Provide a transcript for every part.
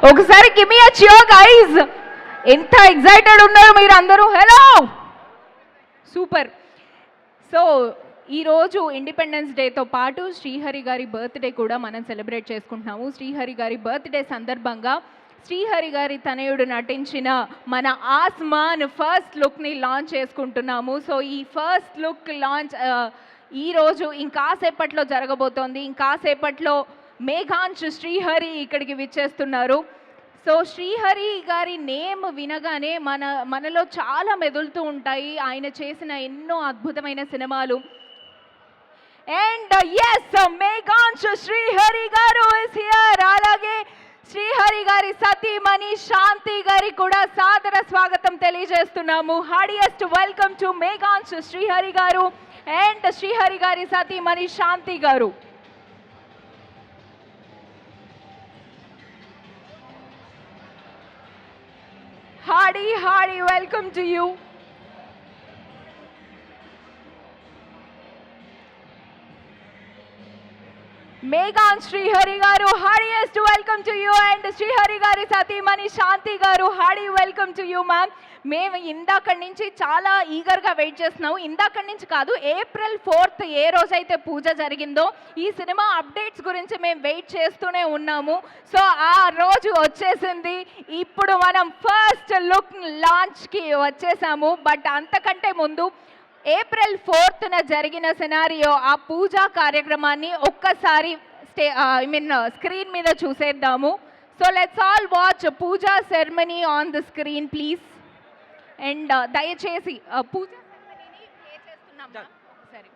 ఒకసారి give me అ cheer guys. ఎంత excited ఉన్నారు మీరు అందరూ. Hello, super. సో ఈరోజు ఇండిపెండెన్స్ డేతో పాటు శ్రీహరి గారి బర్త్డే కూడా మనం సెలబ్రేట్ చేసుకుంటున్నాము. శ్రీహరి గారి బర్త్డే సందర్భంగా శ్రీహరి గారి తనయుడు నటించిన మన ఆస్మాన్ ఫస్ట్ లుక్ని లాంచ్ చేసుకుంటున్నాము. సో ఈ ఫస్ట్ లుక్ లాంచ్ ఈరోజు ఇంకాసేపట్లో జరగబోతోంది. ఇంకాసేపట్లో మేఘాంశ్ శ్రీహరి ఇక్కడికి విచ్చేస్తున్నారు. సో శ్రీహరి గారి నేమ్ వినగానే మనలో చాలా మెదులుతూ ఉంటాయి ఆయన చేసిన ఎన్నో అద్భుతమైన సినిమాలు. అండ్ ఎస్, మేఘాంశ్ శ్రీహరి గారు ఇస్ హియర్. అలాగే శ్రీహరి గారి సతీమణి శాంతి గారి కూడా సాదర స్వాగతం తెలియజేస్తున్నాము. హార్డియెస్ట్ వెల్కమ్ టు మేఘాంశ్ శ్రీహరి గారు అండ్ శ్రీహరి గారి సతీమణి శాంతి గారు. Hardy, welcome to you. Meghan Srihari garu, hardiest welcome to you, and Srihari gari satimani Shanti garu, hardy welcome to you ma'am. మేము ఇందాకడి నుంచి చాలా ఈగర్గా వెయిట్ చేస్తున్నాము. ఇందాకడి నుంచి కాదు, April 4th ఏ రోజైతే పూజ జరిగిందో ఈ సినిమా అప్డేట్స్ గురించి మేము వెయిట్ చేస్తూనే ఉన్నాము. సో ఆ రోజు వచ్చేసింది. ఇప్పుడు మనం ఫస్ట్ లుక్ లాంచ్కి వచ్చేసాము. బట్ అంతకంటే ముందు April 4th జరిగిన సినారియో, ఆ పూజా కార్యక్రమాన్ని ఒక్కసారి స్క్రీన్ మీద చూసేద్దాము. So let's all watch puja ceremony on the screen please. And దయచేసి పూజా సెరమనీని ప్లే చేస్తున్నాం ఒకసారి.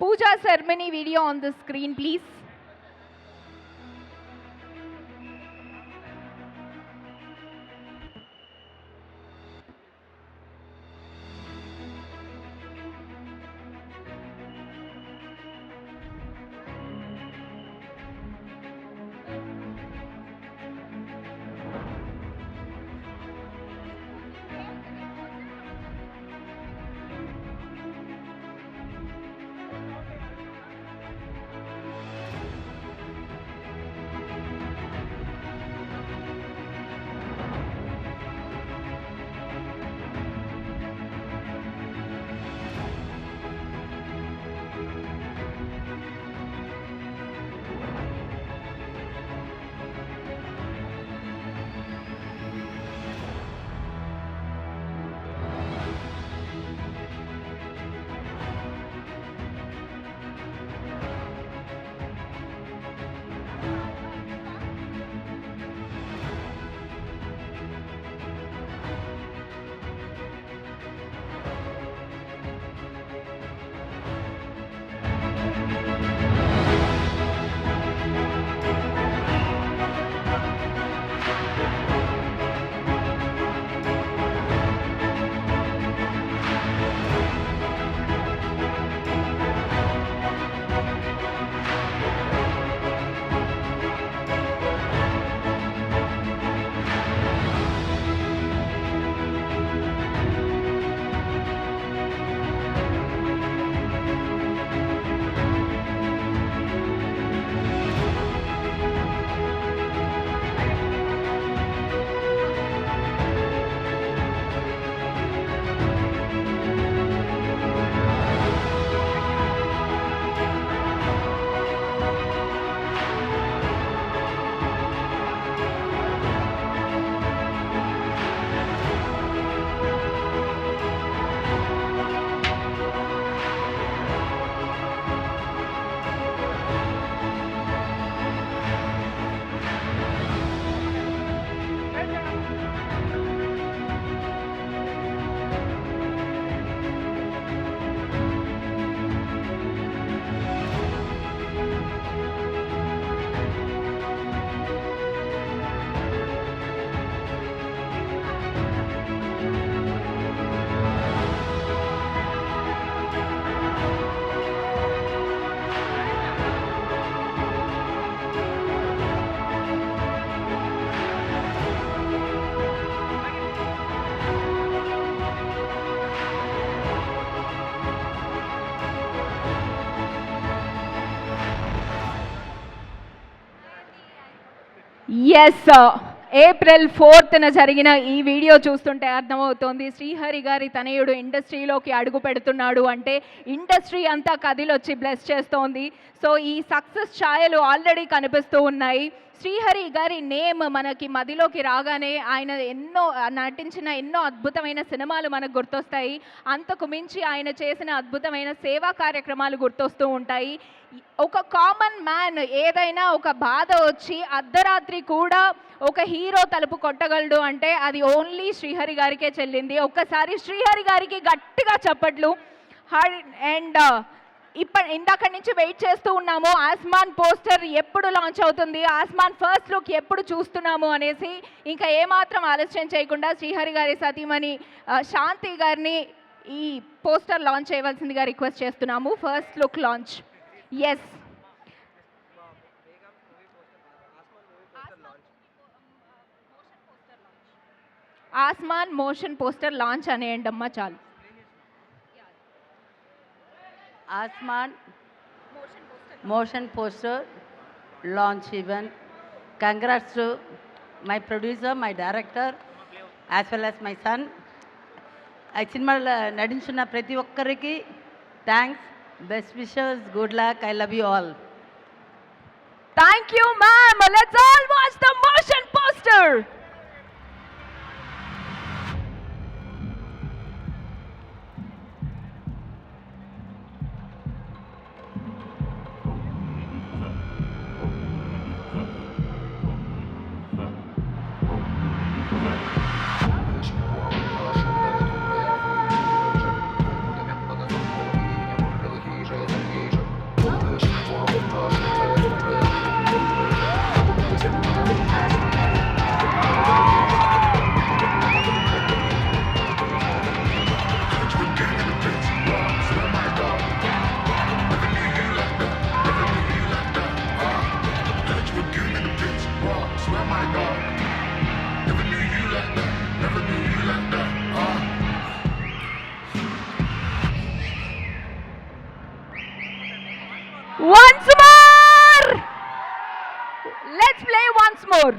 Puja ceremony video on the screen please. Yes, April 4న జరిగిన ఈ వీడియో చూస్తుంటే అర్థమవుతోంది శ్రీహరి గారి తనయుడు ఇండస్ట్రీలోకి అడుగు పెడుతున్నాడు అంటే ఇండస్ట్రీ అంతా కదిలొచ్చి బ్లెస్ చేస్తోంది. సో ఈ సక్సెస్ ఛాయలు ఆల్రెడీ కనిపిస్తూ ఉన్నాయి. శ్రీహరి గారి నేమ్ మనకి మదిలోకి రాగానే ఆయన నటించిన ఎన్నో అద్భుతమైన సినిమాలు మనకు గుర్తొస్తాయి. అంతకు మించి ఆయన చేసిన అద్భుతమైన సేవా కార్యక్రమాలు గుర్తొస్తూ ఉంటాయి. ఒక కామన్ మ్యాన్ ఏదైనా ఒక బాధ వచ్చి అర్ధరాత్రి కూడా ఒక హీరో తలుపు కొట్టగలడు అంటే అది ఓన్లీ శ్రీహరి గారికే చెల్లింది. ఒక్కసారి శ్రీహరి గారికి గట్టిగా చప్పట్లు. అండ్ ఇందాక నుంచి వెయిట్ చేస్తూ ఉన్నాము ఆస్మాన్ పోస్టర్ ఎప్పుడు లాంచ్ అవుతుంది, ఆస్మాన్ ఫస్ట్ లుక్ ఎప్పుడు చూస్తున్నాము అనేసి. ఇంకా ఏమాత్రం ఆలస్యం చేయకుండా శ్రీహరి గారి సతీమణి శాంతి గారిని ఈ పోస్టర్ లాంచ్ చేయవలసిందిగా రిక్వెస్ట్ చేస్తున్నాము. First look launch. Yes, Asman motion poster launch అనేయండి అమ్మా చాలు. Asman motion poster launch event. Congrats to my producer, my director, as well as my son. I సినిమాలో నటించిన ప్రతి ఒక్కరికి thanks, best wishes, good luck, I love you all. Thank you ma'am. Let's all watch the motion poster. Once more! Let's play once more.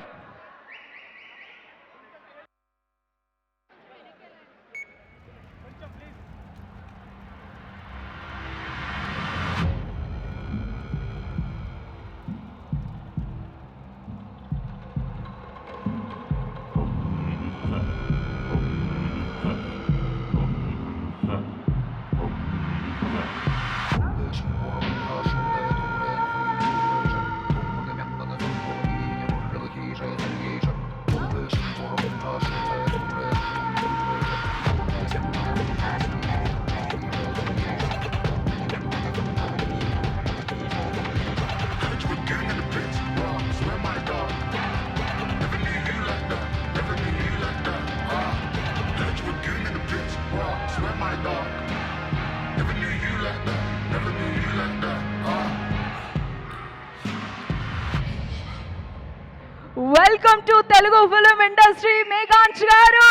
Welcome to Telugu film industry Meghansh గారు.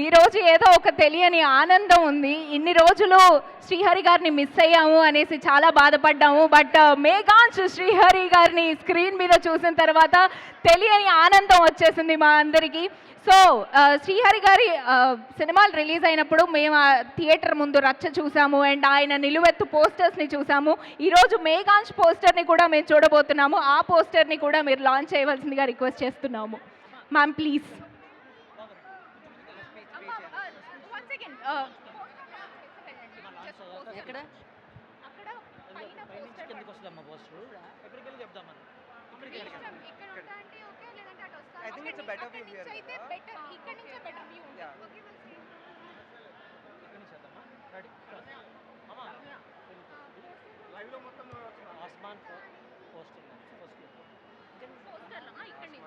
ఈరోజు ఏదో ఒక తెలియని ఆనందం ఉంది. ఇన్ని రోజులు శ్రీహరి గారిని మిస్ అయ్యాము అనేసి చాలా బాధపడ్డాము. బట్ మేఘాంష్ శ్రీహరి గారిని స్క్రీన్ మీద చూసిన తర్వాత తెలియని ఆనందం వచ్చేసింది మా అందరికీ. సో శ్రీహరి గారి సినిమాలు రిలీజ్ అయినప్పుడు మేము థియేటర్ ముందు రచ్చ చూసాము అండ్ ఆయన నిలువెత్తు పోస్టర్స్ని చూసాము. ఈరోజు మేఘాంష్ పోస్టర్ని కూడా మేము చూడబోతున్నాము. ఆ పోస్టర్ని కూడా మీరు లాంచ్ చేయవలసిందిగా రిక్వెస్ట్ చేస్తున్నాము. Ma'am please. I think it's a better view here. ఇక్కడ నుంచే better view ఉంది. ఓకే ఇక్కడ నుంచి చేద్దామా? రెడీ అమ్మా లైవ్ లో మొత్తం ఆస్మాన్ పోస్టర్ లో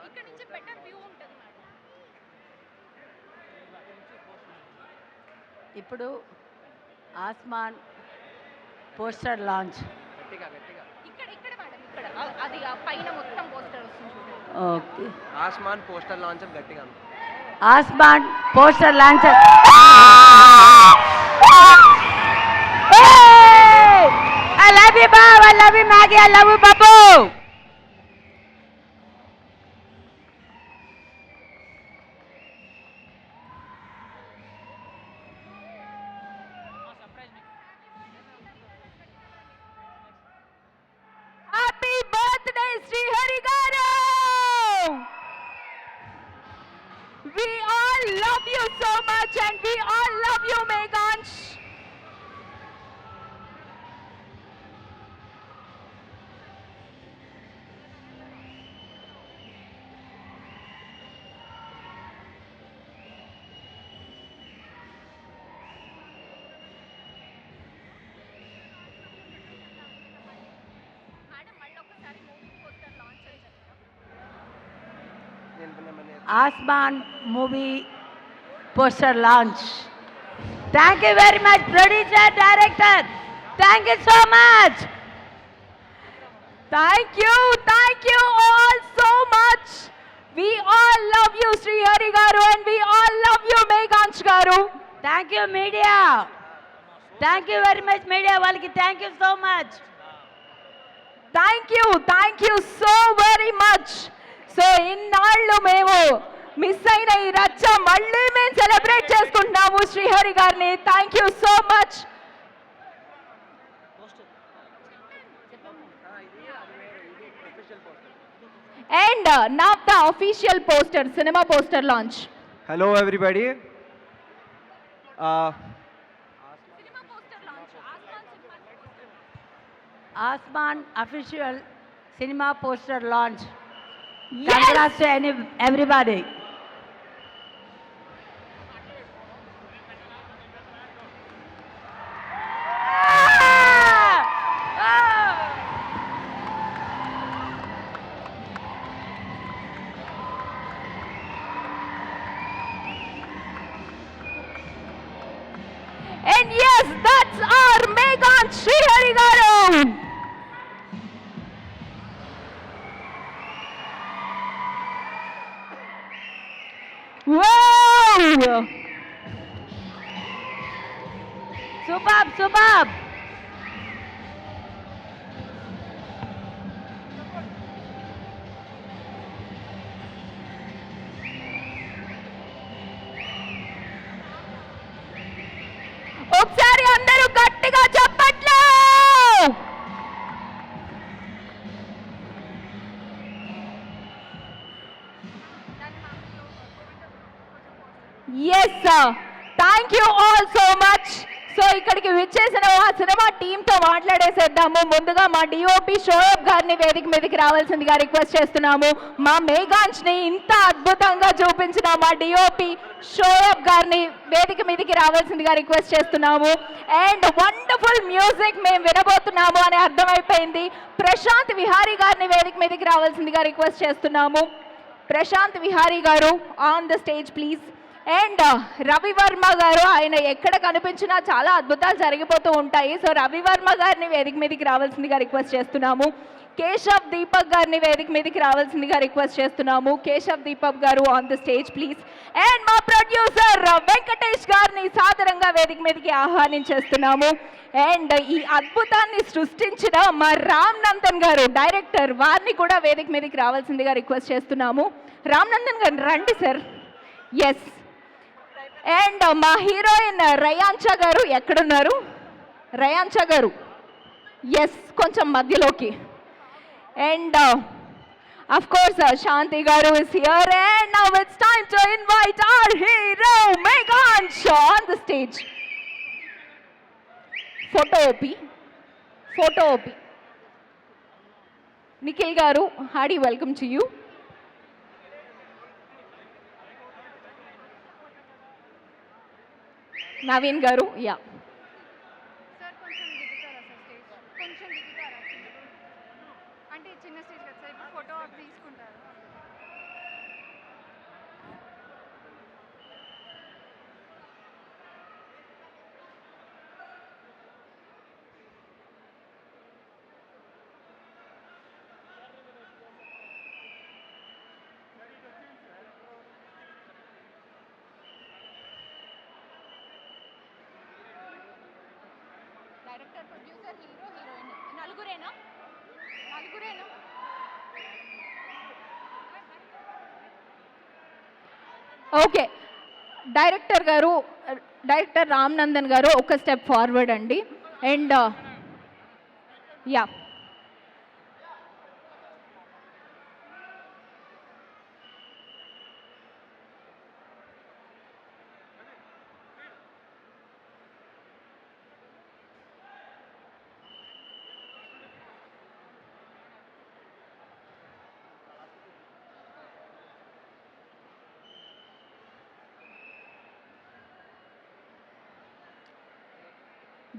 ఇక్కడ నుంచి better view ఉంటుంది మేడం. ఇప్పుడు ఆస్మాన్ పోస్టర్ లాంచ్. గట్టిగా ఇక్కడ మేడం, ఇక్కడ అది పైన మొత్తం పోస్టర్ వస్తుంది. ఓకే, ఆస్మాన్ పోస్టర్ లాంచ్ గట్టిగా. Asman poster launch. I love you, Bob. I love you, Maggie. I love you, Babu. We all love you so much and we all love you, Meghansh. Asman movie poster launch. Thank you very much, producer, director. Thank you so much. Thank you all so much. We all love you, Sri Hari Garu, and we all love you, Meghansh Garu. Thank you, media. Thank you very much, media. Valiki, thank you so much. Thank you so very much. So ఇన్నాళ్ళు మేము miss అయిన ఈ రచ్చ మళ్ళీ మేము celebrate చేసుకుంటున్నాము శ్రీహరి గారిని. Thank you so much. And now the official poster, cinema poster launch. Hello, everybody. Asman official cinema poster launch. Yes! Congrats to everybody. And yes, that's our Meghansh Srihari Garu. Wow! Superb. ఒకసారి అందరూ గట్టిగా చప్పట్లు. Yes sir, thank you all so much. So ఇక్కడికి విచ్చేసిన ఆ cinema టీంతో మాట్లాడేసేద్దాము. ముందుగా మా డిఓపి షోయబ్ గారిని వేదిక మీదకి రావాల్సిందిగా రిక్వెస్ట్ చేస్తున్నాము. మా మేఘాంష్ని ఇంత అద్భుతంగా చూపించిన మా డిఓపి షోయబ్ గారిని వేదిక మీదకి రావాల్సిందిగా రిక్వెస్ట్ చేస్తున్నాము. అండ్ వండర్ఫుల్ మ్యూజిక్ మేము వినబోతున్నాము అని అర్థమైపోయింది. ప్రశాంత్ విహారీ గారిని వేదిక మీదకి రావాల్సిందిగా రిక్వెస్ట్ చేస్తున్నాము. ప్రశాంత్ విహారీ గారు on the stage please. And Ravi Varma గారు, ఆయన ఎక్కడ కనిపించినా చాలా అద్భుతాలు జరిగిపోతూ ఉంటాయి. సో రవి వర్మ గారిని వేదిక మీదకి రావాల్సిందిగా రిక్వెస్ట్ చేస్తున్నాము. కేశవ్ దీపక్ గారిని వేదిక మీదకి రావాల్సిందిగా రిక్వెస్ట్ చేస్తున్నాము. కేశవ్ దీపక్ గారు on the stage please. And మా ప్రొడ్యూసర్ వెంకటేష్ గారిని సాదరంగా వేదిక మీదకి ఆహ్వానించేస్తున్నాము. అండ్ ఈ అద్భుతాన్ని సృష్టించిన మా రామ్ నందన్ గారు డైరెక్టర్, వారిని కూడా వేదిక మీదకి రావాల్సిందిగా రిక్వెస్ట్ చేస్తున్నాము. రామ్ నందన్ గారు రండి సార్. ఎస్. అండ్ మా హీరోయిన్ రయాంచా గారు ఎక్కడున్నారు? రయాంచా గారు ఎస్, కొంచెం మధ్యలోకి. And of course Shanti garu is here, and now it's time to invite our hero Meghansh on the stage. Photo op. Nikhil garu, hearty welcome to you. Naveen garu, yeah. Sir కొంచెం దిగుతారా sir stage? కొంచెం దిగుతారా? అంటే చిన్న stage కదా sir, ఇప్పుడు photo తీసుకుంటారు. Director, producer, hero, heroine నలుగురేనా? Okay, director Ram Nandan గారు ఒక స్టెప్ ఫార్వర్డ్ అండి. And yeah,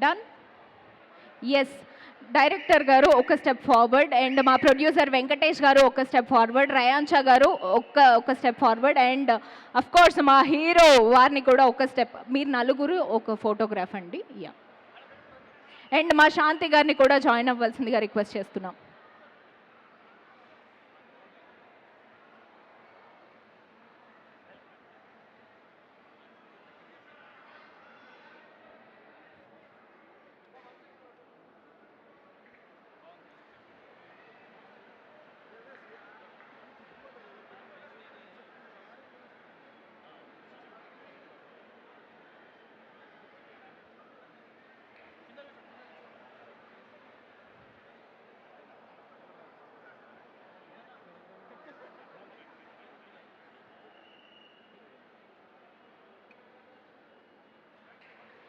done. Yes, director గారు ఒక స్టెప్ ఫార్వర్డ్, అండ్ మా ప్రొడ్యూసర్ వెంకటేష్ గారు ఒక స్టెప్ ఫార్వర్డ్, రయాంషా గారు ఒక step forward, and of course మా హీరో వారిని కూడా ఒక స్టెప్. మీరు నలుగురు ఒక ఫోటోగ్రాఫ్ అండి. యా, అండ్ మా శాంతి గారిని కూడా జాయిన్ అవ్వాల్సిందిగా రిక్వెస్ట్ చేస్తున్నాం.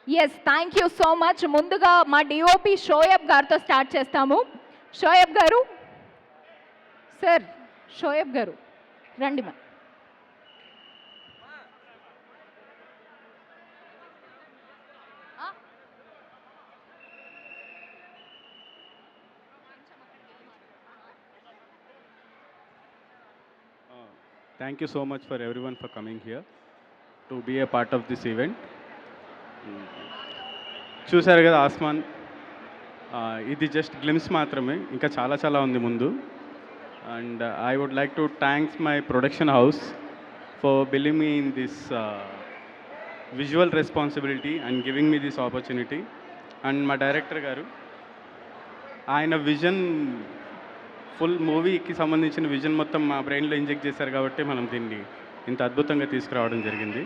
Yes, thank you so much. ముందుగా మా డిఓపి షోయబ్ గారితో స్టార్ట్ చేస్తాము. షోయబ్ గారు, సార్ షోయబ్ గారు రండి మా. Thank you so much for everyone for coming here to be a part of this event. చూశారు కదా ఆస్మాన్, ఇది జస్ట్ గ్లిమ్స్ మాత్రమే, ఇంకా చాలా చాలా ఉంది ముందు. And I would like to thanks my production house for believing me in this visual responsibility and giving me this opportunity. And మా డైరెక్టర్ గారు, ఆయన విజన్, ఫుల్ మూవీకి సంబంధించిన విజన్ మొత్తం మా బ్రెయిన్లో ఇంజెక్ట్ చేశారు కాబట్టి మనం దీన్ని ఇంత అద్భుతంగా తీసుకురావడం జరిగింది.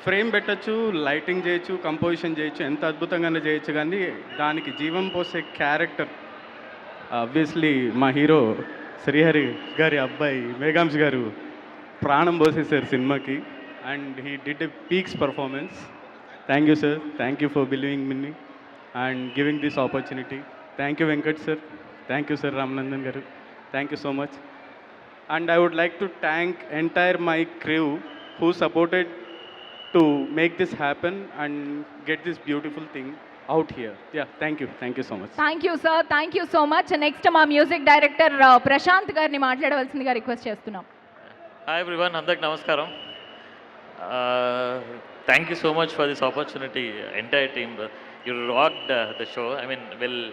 ఫ్రేమ్ పెట్టచ్చు, లైటింగ్ చేయొచ్చు, కంపోజిషన్ చేయొచ్చు, ఎంత అద్భుతంగానే చేయొచ్చు, కానీ దానికి జీవం పోసే క్యారెక్టర్ ఆబ్వియస్లీ మా హీరో శ్రీహరి గారి అబ్బాయి మేఘాంష్ గారు ప్రాణం పోసేసారు సినిమాకి. And he did a peaks performance. Thank you sir, thank you for believing me and giving this opportunity. Thank you Venkat sir, thank you sir Ramanandan గారు, thank you so much. And I would like to thank entire my crew who supported to make this happen and get this beautiful thing out here. Yeah, thank you so much. Thank you sir, thank you so much. Next మా music director Prashanth గారిని మాట్లాడవలసిందిగా request చేస్తున్నాం. Hi everyone, అందరికి నమస్కారం. Thank you so much for this opportunity, entire team. You rocked the show. I mean will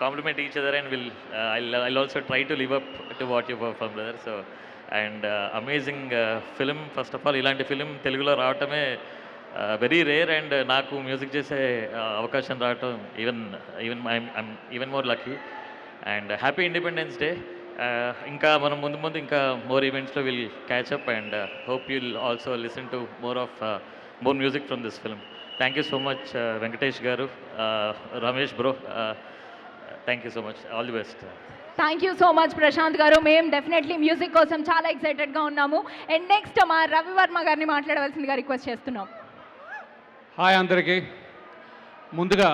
complement each other and I'll also try to live up to what you performed, brother. So and amazing film. First of all ఇలాంటి film తెలుగులో రావటమే very rare, and నాకు music చేసే అవకాశం రావటం even more lucky. And happy Independence Day. ఇంకా మనం ముందు ఇంకా మోర్ ఈవెంట్స్లో will catch up and hope you'll also listen to more music from this film. Thank you so much Venkatesh గారు, Ramesh bro, thank you so much. All the best. Thank you so much Prashanth గారు. మేము definitely music కోసం చాలా ఎక్సైటెడ్గా ఉన్నాము. And next మా రవివర్మ గారిని మాట్లాడవలసిందిగా request చేస్తున్నాం. హాయ్ అందరికీ. ముందుగా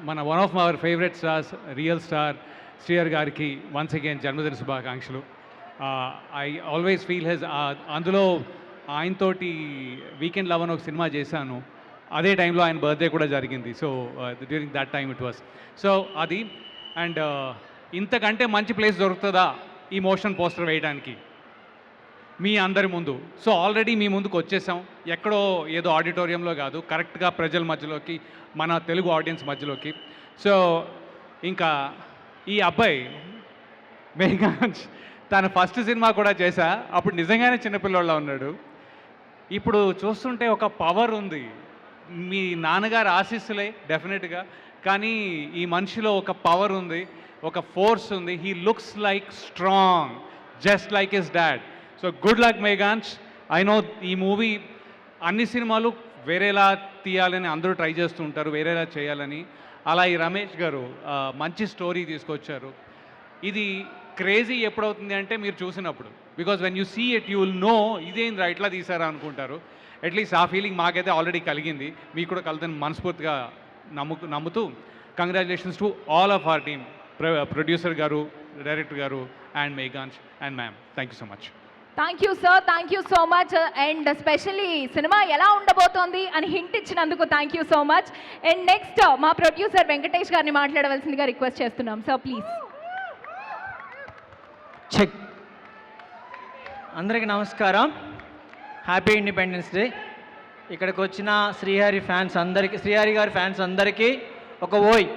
మన one of our favourite stars, real star Srihari గారికి వన్స్ అగైన్ జన్మదిన శుభాకాంక్షలు. ఐ ఆల్వేస్ ఫీల్ అందులో ఆయనతోటి వీకెండ్ లవ్ అని ఒక సినిమా చేశాను. అదే టైంలో ఆయన బర్త్డే కూడా జరిగింది. So during that time it was. So అది అండ్ ఇంతకంటే మంచి ప్లేస్ దొరుకుతుందా ఈ మోషన్ పోస్టర్ వేయడానికి మీ అందరి ముందు? సో ఆల్రెడీ మీ ముందుకు వచ్చేసాం. ఎక్కడో ఏదో ఆడిటోరియంలో కాదు, కరెక్ట్గా ప్రజల మధ్యలోకి, మన తెలుగు ఆడియన్స్ మధ్యలోకి. సో ఇంకా ఈ అబ్బాయి మేఘాంష్ తన ఫస్ట్ సినిమా కూడా చేశా, అప్పుడు నిజంగానే చిన్నపిల్లోళ్ళ ఉన్నాడు. ఇప్పుడు చూస్తుంటే ఒక పవర్ ఉంది. మీ నాన్నగారు ఆశీస్సులే డెఫినెట్గా, కానీ ఈ మనిషిలో ఒక పవర్ ఉంది, ఒక ఫోర్స్ ఉంది. He looks like strong, just like his dad. So good luck Meghansh. I know ఈ మూవీ అన్ని సినిమాలు వేరేలా తీయాలని అందరూ ట్రై చేస్తూ ఉంటారు, వేరేలా చేయాలని. అలా ఈ రమేష్ గారు మంచి స్టోరీ తీసుకొచ్చారు. ఇది క్రేజీ ఎప్పుడవుతుంది అంటే మీరు చూసినప్పుడు, because when you see it you will know ఇదేంద్రా ఇట్లా తీసారా అనుకుంటారు. అట్లీస్ట్ ఆ ఫీలింగ్ మాకైతే ఆల్రెడీ కలిగింది, మీకు కూడా కలుగుతుంది మనస్ఫూర్తిగా నమ్ముతూ congratulations to all of our team, producer గారు, డైరెక్టర్ గారు, and Meghansh and ma'am. Thank you so much. Thank you sir, thank you so much. And specially cinema ఎలా ఉండబోతోంది అని హింట్ ఇచ్చినందుకు thank you so much. And next మా producer Venkatesh గారిని మాట్లాడవలసిందిగా request చేస్తున్నాం సార్, ప్లీజ్. చెక్. అందరికీ నమస్కారం, హ్యాపీ ఇండిపెండెన్స్ డే. ఇక్కడికి వచ్చిన శ్రీహరి ఫ్యాన్స్ అందరికీ, శ్రీహరి గారి ఫ్యాన్స్ అందరికీ ఒక ఓయ్.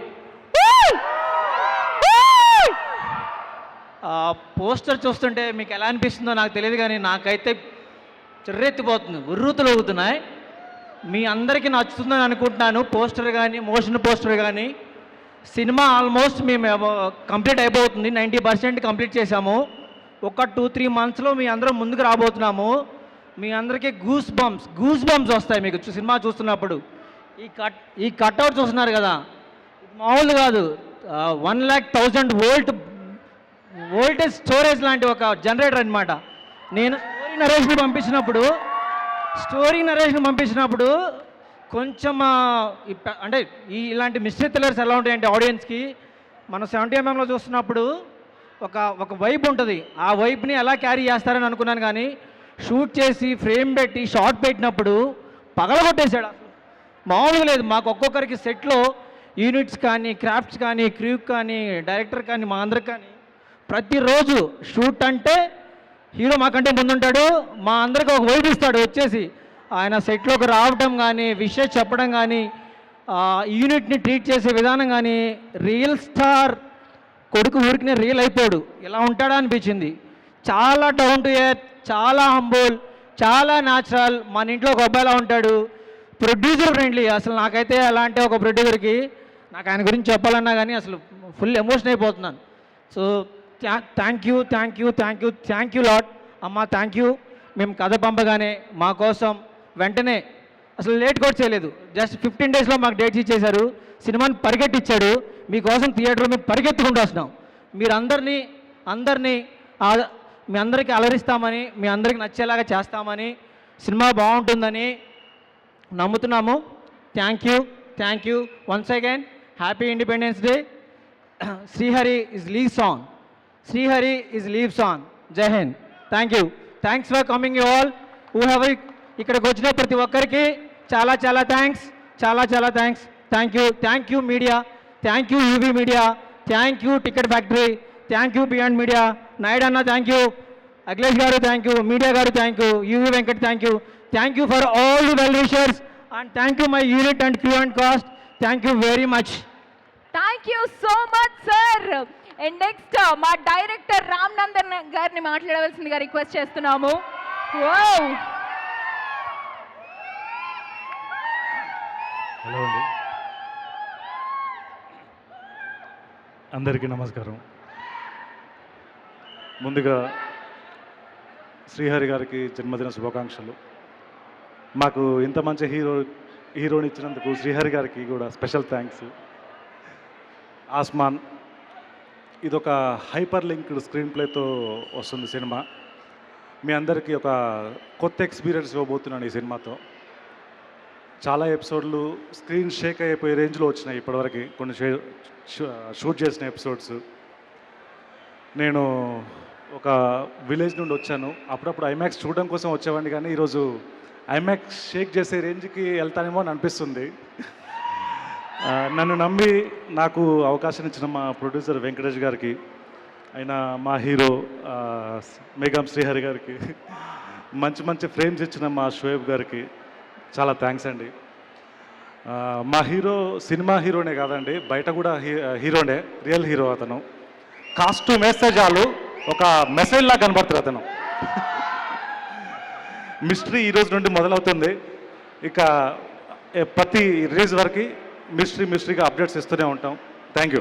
పోస్టర్ చూస్తుంటే మీకు ఎలా అనిపిస్తుందో నాకు తెలియదు, కానీ నాకైతే చెర్రెత్తిపోతుంది, ఉర్రూతులు అవుతున్నాయి. మీ అందరికీ నచ్చుతుందని అనుకుంటున్నాను. పోస్టర్ కానీ, మోషన్ పోస్టర్ కానీ. సినిమా ఆల్మోస్ట్ మేము కంప్లీట్ అయిపోతుంది, 90% కంప్లీట్ చేశాము. ఒక 2-3 మంత్స్లో మీ అందరం ముందుకు రాబోతున్నాము. మీ అందరికీ గూస్ బంప్స్ వస్తాయి మీకు సినిమా చూస్తున్నప్పుడు. ఈ కట్అవుట్ చూస్తున్నారు కదా, ఇది మామూలు కాదు. 1,00,000 వోల్టేజ్ స్టోరేజ్ లాంటి ఒక జనరేటర్ అనమాట. నేను స్టోరీ నరేషన్ పంపించినప్పుడు కొంచెం అంటే ఇలాంటి మిస్టరీ థ్రిల్లర్స్ ఎలా ఉంటాయంటే ఆడియన్స్కి, మనం 70 mm చూస్తున్నప్పుడు ఒక వైబ్ ఉంటుంది. ఆ వైబ్ని ఎలా క్యారీ చేస్తారని అనుకున్నాను, కానీ షూట్ చేసి ఫ్రేమ్ పెట్టి షార్ట్ పెట్టినప్పుడు పగలగొట్టేశాడు. అసలు మామూలుగా లేదు. మాకు ఒక్కొక్కరికి సెట్లో యూనిట్స్ కానీ, క్రాఫ్ట్స్ కానీ, క్రూ కానీ, డైరెక్టర్ కానీ, మా అందరికి కానీ ప్రతిరోజు షూట్ అంటే హీరో మాకంటే ముందుంటాడు. మా అందరికి ఒక వైబ్ ఇస్తాడు వచ్చేసి. ఆయన సెట్లోకి రావటం కానీ, విషయం చెప్పడం కానీ, యూనిట్ని ట్రీట్ చేసే విధానం కానీ, రియల్ స్టార్ కొడుకు ఊరికినే రియల్ అయిపోయాడు, ఇలా ఉంటాడా అనిపించింది. చాలా డౌన్ టు ఎర్త్, చాలా హంబుల్, చాలా న్యాచురల్. మన ఇంట్లో ఒక అబ్బాయిలా ఉంటాడు. Producer friendly. అసలు నాకైతే అలాంటి ఒక ప్రొడ్యూసర్కి నాకు ఆయన గురించి చెప్పాలన్నా కానీ అసలు ఫుల్ ఎమోషన్ అయిపోతున్నాను. So thank you lot. అమ్మ థ్యాంక్ యూ. మేము కథ పంపగానే మా కోసం వెంటనే అసలు లేట్ కూడా చేయలేదు. జస్ట్ 15 daysలో మాకు డేట్స్ ఇచ్చేశారు. సినిమాని పరిగెట్టిచ్చాడు. మీకోసం థియేటర్లో మేము పరిగెత్తుకుంటూ వస్తున్నాం. మీరు అందరినీ మీ అందరికీ అలరిస్తామని, మీ అందరికీ నచ్చేలాగా చేస్తామని, సినిమా బాగుంటుందని నమ్ముతున్నాము. Thank you once again. Happy Independence Day. Srihari is lives on. Jai Hind. Thanks for coming you all. ఇక్కడికి వచ్చిన ప్రతి ఒక్కరికి చాలా థ్యాంక్స్. Thank you media, thank you UV media, thank you ticket factory, thank you beyond media, Naidu అన్న థ్యాంక్ యూ, అఖిలేష్ గారు thank you, media గారు thank you, UV Venkat thank you for all the well wishers, and thank you my unit and crew and cost. Thank you very much. Thank you so much sir. And next మా director Ram Nandan గారిని మాట్లాడవలసిందిగా request చేస్తున్నాము. Hello అండి, అందరికీ నమస్కారం. ముందుగా శ్రీహరి గారికి జన్మదిన శుభాకాంక్షలు. మాకు ఇంత మంచి హీరోని ఇచ్చినందుకు శ్రీహరి గారికి కూడా స్పెషల్ థ్యాంక్స్. ఆస్మాన్ ఇదొక హైపర్ లింక్డ్ స్క్రీన్ ప్లేతో వస్తుంది సినిమా. మీ అందరికీ ఒక కొత్త ఎక్స్పీరియన్స్ ఇవ్వబోతున్నాను ఈ సినిమాతో. చాలా ఎపిసోడ్లు స్క్రీన్ షేక్ అయిపోయే రేంజ్లో వచ్చినాయి ఇప్పటివరకు. కొన్ని షూట్ చేసిన ఎపిసోడ్స్. నేను ఒక విలేజ్ నుండి వచ్చాను. అప్పుడప్పుడు ఐమాక్స్ చూడడం కోసం వచ్చేవాడిని, కానీ ఈరోజు ఐమాక్స్ షేక్ చేసే రేంజ్కి వెళ్తానేమో అని అనిపిస్తుంది. నన్ను నమ్మి నాకు అవకాశం ఇచ్చిన మా ప్రొడ్యూసర్ వెంకటేష్ గారికి, అయినా మా హీరో మేఘం శ్రీహరి గారికి, మంచి ఫ్రేమ్స్ ఇచ్చిన మా షోయబ్ గారికి చాలా థ్యాంక్స్ అండి. మా హీరో సినిమా హీరోనే కాదండి, బయట కూడా హీరోనే, రియల్ హీరో. అతను కాస్ట్యూమ్ వేస్తే చాలు ఒక మెసేజ్ లాగా కనబడుతుంది అతను. మిస్టరీ ఈరోజు నుండి మొదలవుతుంది. ఇక ప్రతి రిలీజ్ వరకు మిస్టరీగా అప్డేట్స్ ఇస్తూనే ఉంటాం. Thank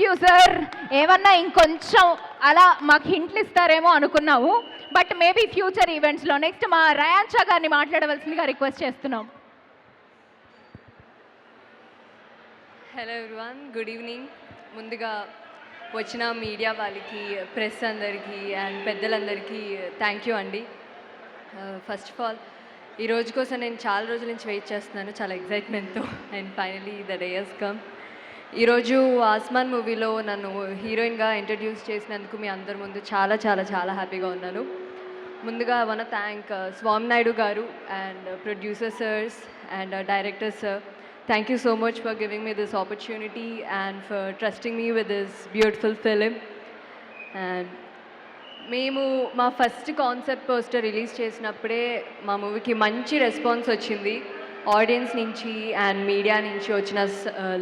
you sir. ఏమన్నా ఇంకొంచెం అలా మాకు హింట్లు ఇస్తారేమో అనుకున్నాము, బట్ మేబీ ఫ్యూచర్ ఈవెంట్స్లో. నెక్స్ట్ మా రయాన్షా గారిని మాట్లాడవలసిందిగా రిక్వెస్ట్ చేస్తున్నాం. Hello everyone, good evening. ముందుగా వచ్చిన మీడియా వాళ్ళకి, ప్రెస్ అందరికీ అండ్ పెద్దలందరికీ థ్యాంక్ యూ అండి. ఫస్ట్ ఆఫ్ ఆల్ ఈ రోజు కోసం నేను చాలా రోజుల నుంచి వెయిట్ చేస్తున్నాను, చాలా ఎగ్జైట్మెంట్తో. And finally the day has come. ఈరోజు ఆస్మాన్ మూవీలో నన్ను హీరోయిన్గా ఇంట్రడ్యూస్ చేసినందుకు మీ అందరి ముందు చాలా చాలా చాలా హ్యాపీగా ఉన్నాను. ముందుగా I want thank Swamy Naidu గారు and producer sirs and director sir. Thank you so much for giving me this opportunity and for trusting me with this beautiful film. And మేము మా ఫస్ట్ కాన్సెప్ట్ పోస్టర్ రిలీజ్ చేసినప్పుడే మా మూవీకి మంచి response వచ్చింది. Audience నుంచి and media నుంచి వచ్చిన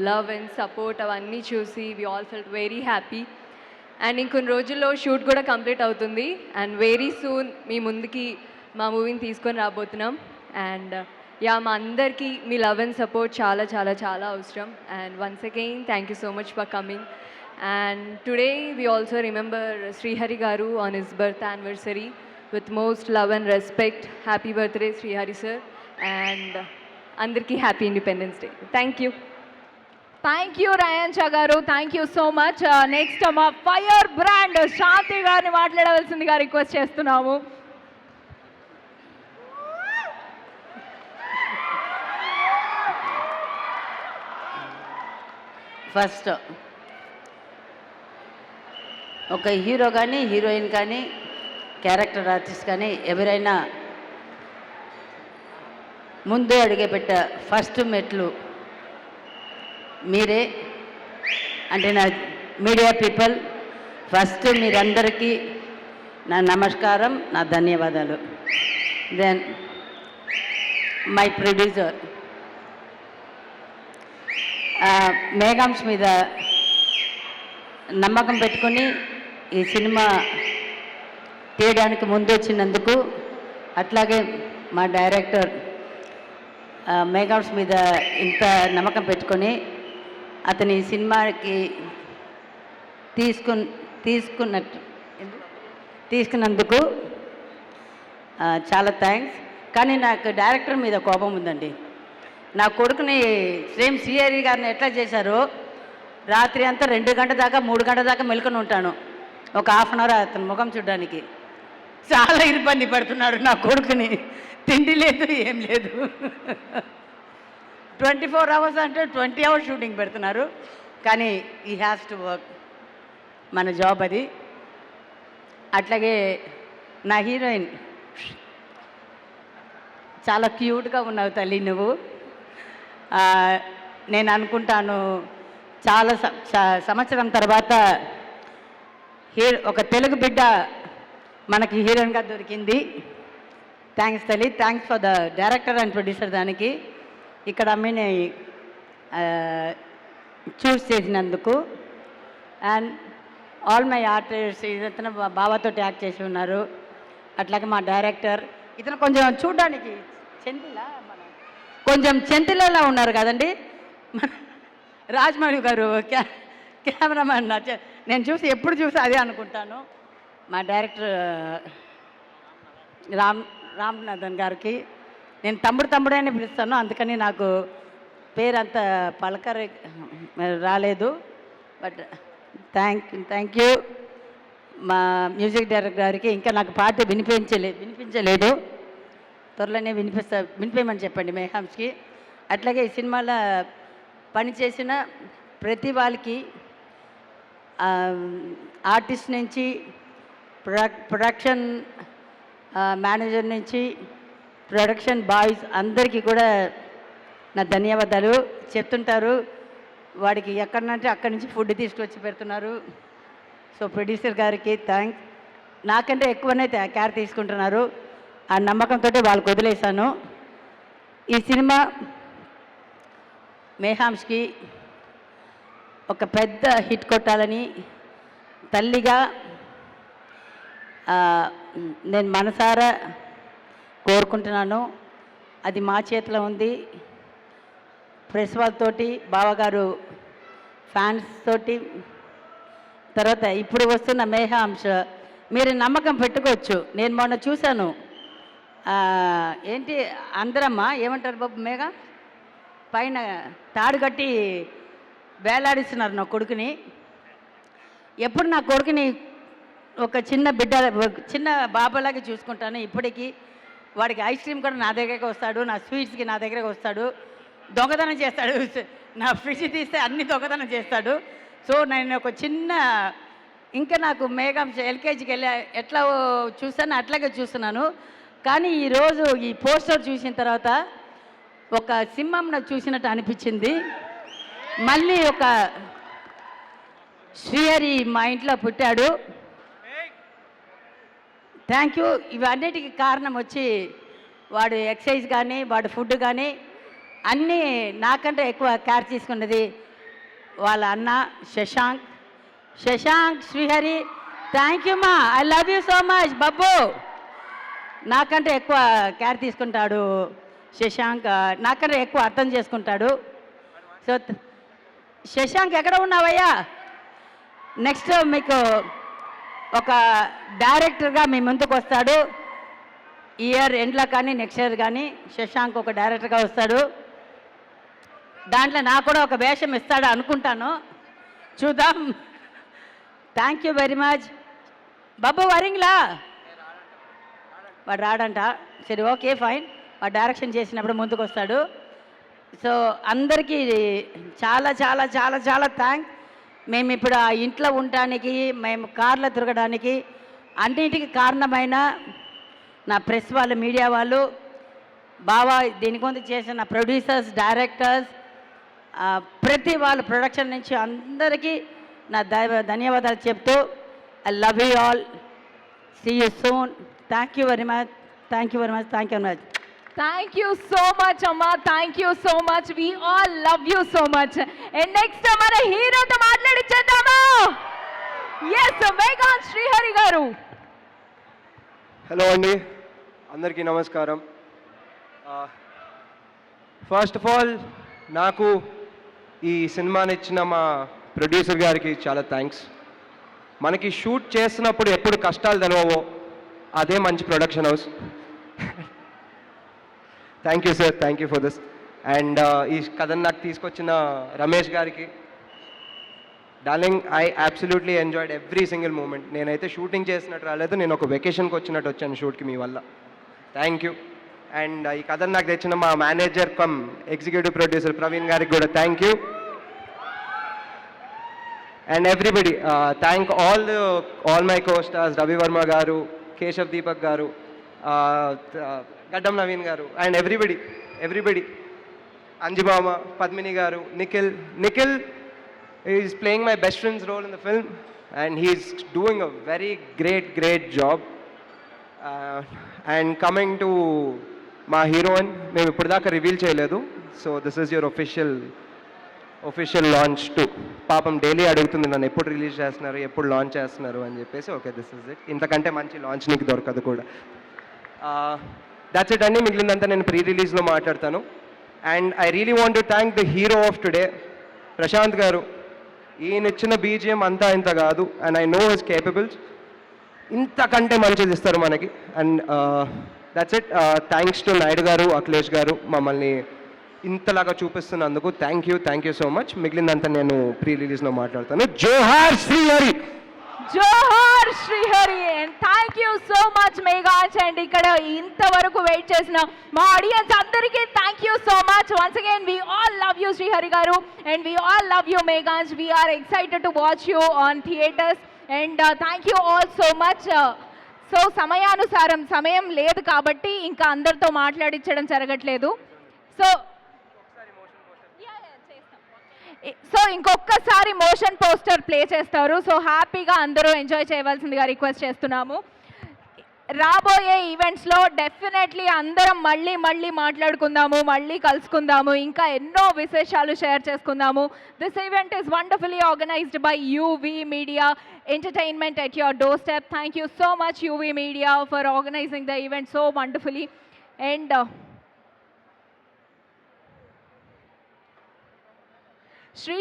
లవ్ అండ్ సపోర్ట్ అవన్నీ చూసి we all felt very happy. And ఇంకొన్ని రోజుల్లో షూట్ కూడా కంప్లీట్ అవుతుంది అండ్ వెరీ సూన్ మీ ముందుకి మా మూవీని తీసుకొని రాబోతున్నాం. అండ్ మా అందరికీ మీ లవ్ అండ్ సపోర్ట్ చాలా చాలా చాలా అవసరం. And once again thank you so much for coming. And today we also remember Srihari Garu on his birth anniversary with most love and respect. Happy birthday Srihari sir and andarki happy Independence Day. Thank you. Thank you Rayancha గారు, thank you so much. Next మా fire brand Shanti గారిని మాట్లాడవలసిందిగా request చేస్తున్నాము. First ఒక hero కానీ heroine కానీ character artist కానీ ఎవరైనా ముందు అడిగేపెట్ట ఫస్ట్ మెట్లు మీరే. అంటే నా మీడియా పీపుల్ ఫస్ట్ మీరందరికీ నా నమస్కారం, నా ధన్యవాదాలు. దెన్ మై ప్రొడ్యూసర్ మేఘాంశ్ మీద నమ్మకం పెట్టుకొని ఈ సినిమా తీయడానికి ముందు వచ్చినందుకు, అట్లాగే మా డైరెక్టర్ మేఘాంశ్ మీద ఇంత నమ్మకం పెట్టుకొని అతని సినిమాకి తీసుకున్నందుకు చాలా థ్యాంక్స్. కానీ నాకు డైరెక్టర్ మీద కోపం ఉందండి. నా కొడుకుని సేమ్ శ్రీహరి గారిని ఎట్లా చేశారో రాత్రి అంతా 2 గంటల దాకా 3 గంటల దాకా మెలుకొని ఉంటాను ఒక హాఫ్ అన్ అవర్ అతని ముఖం చూడడానికి. చాలా ఇబ్బంది పడుతున్నాడు నా కొడుకుని. తిండి లేదు, ఏం లేదు. 24 అవర్స్ అంటే 20 అవర్స్ షూటింగ్ పెడుతున్నారు. కానీ ఈ హ్యాస్ టు వర్క్, మన జాబ్ అది. అట్లాగే నా హీరోయిన్ చాలా క్యూట్గా ఉన్నావు తల్లి నువ్వు. నేను అనుకుంటాను చాలా సంవత్సరం తర్వాత ఒక తెలుగు బిడ్డ మనకి హీరోయిన్గా దొరికింది. థ్యాంక్స్ తల్లి. Thanks for the director and producer దానికి ఇక్కడ అమ్మిని చూస్ చేసినందుకు. అండ్ ఆల్ మై ఆర్టిస్ట్ ఇతను బాబాతోటి యాక్ట్ చేసి ఉన్నారు. అట్లాగే మా డైరెక్టర్ ఇతను కొంచెం చూడడానికి కొంచెం చెంటిలలా ఉన్నారు కదండి రాజమౌళి గారు కెమెరామెన్. నేను చూసి ఎప్పుడు చూసి అదే అనుకుంటాను. మా డైరెక్టర్ రామ్నాథన్ గారికి నేను తమ్ముడని పిలుస్తాను, అందుకని నాకు పేరు అంత పలకరి రాలేదు. బట్ థ్యాంక్ యూ మా మ్యూజిక్ డైరెక్టర్ గారికి. ఇంకా నాకు పాట వినిపించలేదు, త్వరలోనే వినిపించమని చెప్పండి మేఘాంశ్కి. అట్లాగే ఈ సినిమాలో పనిచేసిన ప్రతి వాళ్ళకి ఆర్టిస్ట్ నుంచి ప్రొడక్షన్ మేనేజర్ నుంచి ప్రొడక్షన్ బాయ్స్ అందరికీ కూడా నా ధన్యవాదాలు చెప్తుంటారు. వాడికి ఎక్కడనంటే అక్కడి నుంచి ఫుడ్ తీసుకొచ్చి పెడుతున్నారు. సో ప్రొడ్యూసర్ గారికి థ్యాంక్స్. నాకంటే ఎక్కువనే కేర్ తీసుకుంటున్నారు. ఆ నమ్మకంతో వాళ్ళకి వదిలేశాను. ఈ సినిమా మేఘాంశ్కి ఒక పెద్ద హిట్ కొట్టాలని తల్లిగా నేను మనసారా కోరుకుంటున్నాను. అది మా చేతిలో ఉంది. ప్రెస్ వాళ్ళతోటి, బావగారు ఫ్యాన్స్ తోటి, తర్వాత ఇప్పుడు వస్తున్న మేఘాంశ మీరు నమ్మకం పెట్టుకోవచ్చు. నేను మొన్న చూశాను, ఏంటి అందరమ్మ ఏమంటారు బాబు మేఘ పైన తాడు కట్టి వేలాడిస్తున్నారు నా కొడుకుని. ఎప్పుడు నా కొడుకుని ఒక చిన్న బిడ్డ, చిన్న బాబాలాగా చూసుకుంటాను. ఇప్పటికీ వాడికి ఐస్ క్రీమ్ కూడా నా దగ్గరికి వస్తాడు, నా స్వీట్స్కి నా దగ్గరికి వస్తాడు, దొంగతనం చేస్తాడు. నా ఫ్రిడ్జ్ తీస్తే అన్ని దొంగతనం చేస్తాడు. సో నేను ఒక చిన్న ఇంకా నాకు మేఘం ఎల్కేజీకి వెళ్ళి ఎట్లా చూస్తానో అట్లాగే చూస్తున్నాను. కానీ ఈరోజు ఈ పోస్టర్ చూసిన తర్వాత ఒక సింహం నాకు చూసినట్టు అనిపించింది. మళ్ళీ ఒక శ్రీహరి మా ఇంట్లో పుట్టాడు. Thank you. ఇవన్నిటికీ కారణం వచ్చి వాడు ఎక్సర్సైజ్ కానీ వాడు ఫుడ్ కానీ అన్నీ నాకంటే ఎక్కువ కేర్ తీసుకున్నది వాళ్ళ అన్న శశాంక్. శ్రీహరి థ్యాంక్ యూ మా, I love you so much Babbu. నాకంటే ఎక్కువ కేర్ తీసుకుంటాడు శశాంక్, నాకంటే ఎక్కువ అర్థం చేసుకుంటాడు. సో శశాంక్ ఎక్కడ ఉన్నావయ్యా? నెక్స్ట్ మీకు ఒక డైరెక్టర్గా మీ ముందుకు వస్తాడు. ఇయర్ ఎండ్లో కానీ నెక్స్ట్ ఇయర్ కానీ శశాంక్ ఒక డైరెక్టర్గా వస్తాడు. దాంట్లో నాకు కూడా ఒక వేషం ఇస్తాడు అనుకుంటాను, చూద్దాం. Thank you very much. బాబు వరింగ్లా వాడు రాడంట. సరే ఓకే ఫైన్, వాడు డైరెక్షన్ చేసినప్పుడు ముందుకు వస్తాడు. సో అందరికీ చాలా చాలా చాలా చాలా థ్యాంక్స్. మేము ఇప్పుడు ఆ ఇంట్లో ఉండటానికి, మేము కార్లో తిరగడానికి అన్నింటికి కారణమైన నా ప్రెస్ వాళ్ళు, మీడియా వాళ్ళు, బావా దీని గురించి చేసిన ప్రొడ్యూసర్స్, డైరెక్టర్స్, ప్రతి వాళ్ళు ప్రొడక్షన్ నుంచి అందరికీ నా ధన్యవాదాలు చెప్తూ I love you all, see you soon. Thank you very much, thank you very much, thank you very much. Thank you so much అమ్మా, thank you so much. We all love you so much. And next మన హీరోతో మాట్లాడిచ్చేద్దామా? Yes, మేఘాన్ Srihari గారు. Hello అండి, అందరికీ నమస్కారం. First of all నాకు ఈ సినిమాని ఇచ్చిన మా ప్రొడ్యూసర్ గారికి చాలా థ్యాంక్స్. మనకి షూట్ చేస్తున్నప్పుడు ఎప్పుడు కష్టాలు తెలవవో అదే మంచి production house. Thank you sir, thank you for this. And ఈ కథను నాకు తీసుకొచ్చిన రమేష్ గారికి, darling, I absolutely enjoyed every single moment. నేనైతే షూటింగ్ చేసినట్టు రాలేదు, నేను ఒక వెకేషన్కి వచ్చినట్టు వచ్చాను షూట్కి మీ వల్ల. Thank you. అండ్ ఈ కథను నాకు తెచ్చిన మా manager come executive producer Praveen గారికి కూడా thank you. And everybody, thank all my co stars, Ravi Varma గారు, కేశవ్ దీపక్ గారు, గడ్డం నవీన్ గారు, అండ్ ఎవ్రీబడి, అంజుమామ, పద్మిని గారు, Nikhil is playing my best friends role in the film and he's doing a very great job. And coming to మా heroine, మేము ఇప్పుడు దాకా రివీల్ చేయలేదు. So this is your official launch to. పాపం డైలీ అడుగుతుంది నన్ను, ఎప్పుడు రిలీజ్ చేస్తున్నారు, ఎప్పుడు లాంచ్ చేస్తున్నారు అని చెప్పేసి. Okay, this is it. ఇంతకంటే మంచి లాంచ్ నీకు దొరకదు కూడా. దాట్స్ ఇట్ అండి. మిగిలిందంతా నేను ప్రీ రిలీజ్లో మాట్లాడతాను. And I really want to thank the hero of today, Prashanth గారు. ఈయన ఇచ్చిన బీజిఎం అంతా ఇంత కాదు, and I know his capables. ఇంతకంటే మంచిది ఇస్తారు మనకి. And that's it. Thanks to Naidu గారు, అఖిలేష్ గారు మమ్మల్ని ఇంతలాగా చూపిస్తున్నందుకు థ్యాంక్ యూ సో మచ్. మిగిలిందంతా నేను ప్రీ రిలీజ్లో మాట్లాడతాను. జోహార్ శ్రీహరి. జోహార్ Srihari. And thank you so much Meghaj. And ఇక్కడ ఇంతవరకు వెయిట్ చేసిన మా ఆడియన్స్ అందరికీ thank you so much. Once again we all love you Srihari గారు, and we all love you Meghaj. We are excited to watch you on theatres. And thank you all so much. So సమయానుసారం సమయం లేదు కాబట్టి ఇంకా అందరితో మాట్లాడించడం జరగట్లేదు. సో ఇంకొకసారి మోషన్ పోస్టర్ ప్లే చేస్తారు. సో హ్యాపీగా అందరూ ఎంజాయ్ చేయవలసిందిగా రిక్వెస్ట్ చేస్తున్నాము. రాబోయే ఈవెంట్స్లో డెఫినెట్లీ అందరం మళ్ళీ మాట్లాడుకుందాము, మళ్ళీ కలుసుకుందాము, ఇంకా ఎన్నో విశేషాలు షేర్ చేసుకుందాము. This event is wonderfully organised by UV media entertainment at your doorstep. Thank you so much UV media for organising the event so wonderfully. And Sri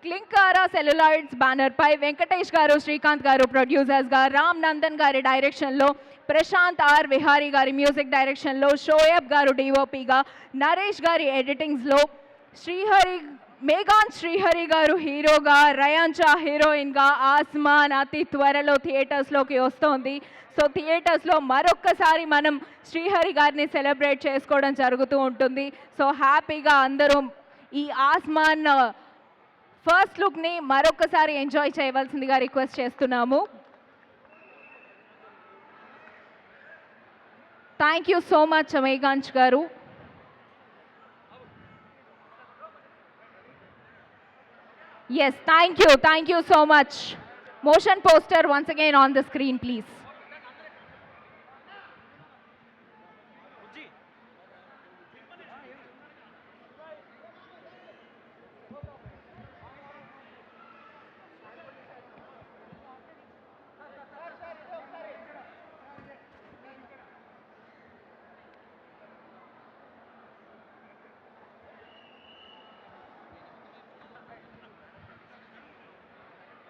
Klinkara celluloids బ్యానర్పై వెంకటేష్ గారు, శ్రీకాంత్ గారు ప్రొడ్యూసర్స్గా, రామ్ నందన్ గారి డైరెక్షన్లో, ప్రశాంత్ ఆర్ విహారీ గారి మ్యూజిక్ డైరెక్షన్లో, షోయబ్ గారు డిఓపిగా, నరేష్ గారి ఎడిటింగ్స్లో, మేఘాన్ శ్రీహరి గారు హీరోగా, రయాన్చా హీరోయిన్గా ఆస్మాన్ అతి త్వరలో థియేటర్స్లోకి వస్తోంది. సో థియేటర్స్లో మరొక్కసారి మనం శ్రీహరి గారిని సెలబ్రేట్ చేసుకోవడం జరుగుతూ ఉంటుంది. సో హ్యాపీగా అందరూ ఈ ఆస్మాన్ ఫస్ట్ లుక్ని మరొకసారి ఎంజాయ్ చేయవలసిందిగా రిక్వెస్ట్ చేస్తున్నాము. Thank you so much Meghansh గారు. Yes, thank you so much. Motion poster once again on the screen please.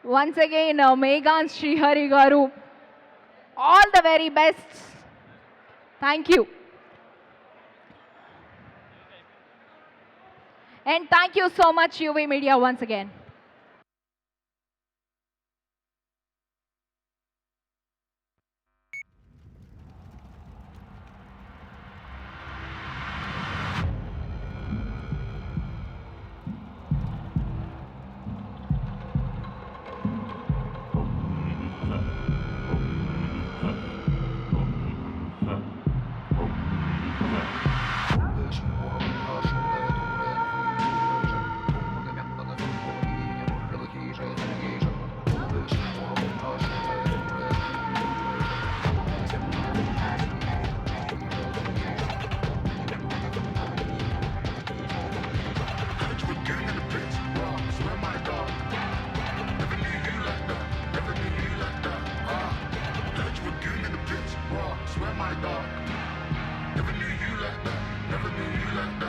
Once again, Meghan Srihari Garu, all the very best. Thank you. And thank you so much, UV Media, once again. Never knew you like that, never knew you like that.